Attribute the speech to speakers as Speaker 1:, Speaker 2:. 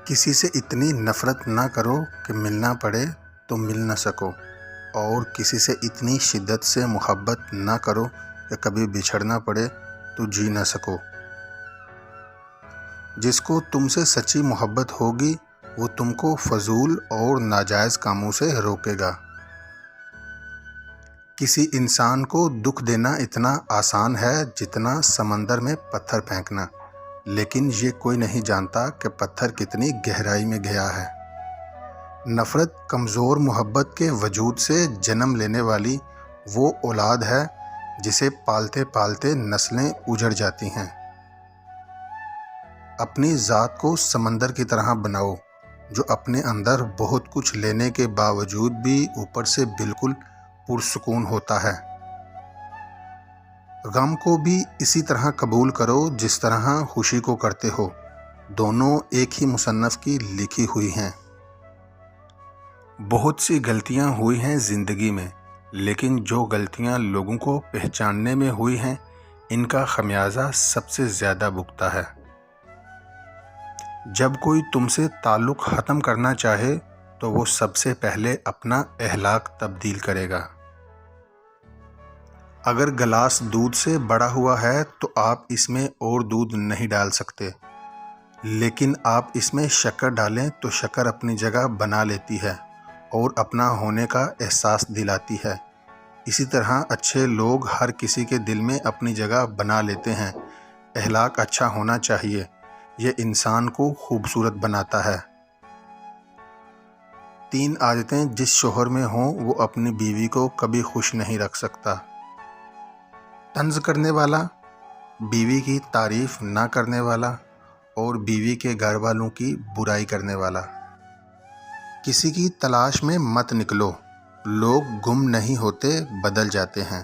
Speaker 1: کسی سے اتنی نفرت نہ کرو کہ ملنا پڑے تو مل نہ سکو، اور کسی سے اتنی شدت سے محبت نہ کرو کہ کبھی بچھڑنا پڑے تو جی نہ سکو۔ جس کو تم سے سچی محبت ہوگی وہ تم کو فضول اور ناجائز کاموں سے روکے گا۔ کسی انسان کو دکھ دینا اتنا آسان ہے جتنا سمندر میں پتھر پھینکنا، لیکن یہ کوئی نہیں جانتا کہ پتھر کتنی گہرائی میں گیا ہے۔ نفرت کمزور محبت کے وجود سے جنم لینے والی وہ اولاد ہے جسے پالتے پالتے نسلیں اجڑ جاتی ہیں۔ اپنی ذات کو سمندر کی طرح بناؤ جو اپنے اندر بہت کچھ لینے کے باوجود بھی اوپر سے بالکل پرسکون ہوتا ہے۔ غم کو بھی اسی طرح قبول کرو جس طرح خوشی کو کرتے ہو، دونوں ایک ہی مصنف کی لکھی ہوئی ہیں۔ بہت سی غلطیاں ہوئی ہیں زندگی میں، لیکن جو غلطیاں لوگوں کو پہچاننے میں ہوئی ہیں ان کا خمیازہ سب سے زیادہ بھگتا ہے۔ جب کوئی تم سے تعلق ختم کرنا چاہے تو وہ سب سے پہلے اپنا اخلاق تبدیل کرے گا۔ اگر گلاس دودھ سے بڑا ہوا ہے تو آپ اس میں اور دودھ نہیں ڈال سکتے، لیکن آپ اس میں شکر ڈالیں تو شکر اپنی جگہ بنا لیتی ہے اور اپنا ہونے کا احساس دلاتی ہے۔ اسی طرح اچھے لوگ ہر کسی کے دل میں اپنی جگہ بنا لیتے ہیں۔ اخلاق اچھا ہونا چاہیے، یہ انسان کو خوبصورت بناتا ہے۔ 3 عادتیں جس شوہر میں ہوں وہ اپنی بیوی کو کبھی خوش نہیں رکھ سکتا۔ طنز کرنے والا، بیوی کی تعریف نہ کرنے والا اور بیوی کے گھر والوں کی برائی کرنے والا۔ کسی کی تلاش میں مت نکلو، لوگ گم نہیں ہوتے، بدل جاتے ہیں۔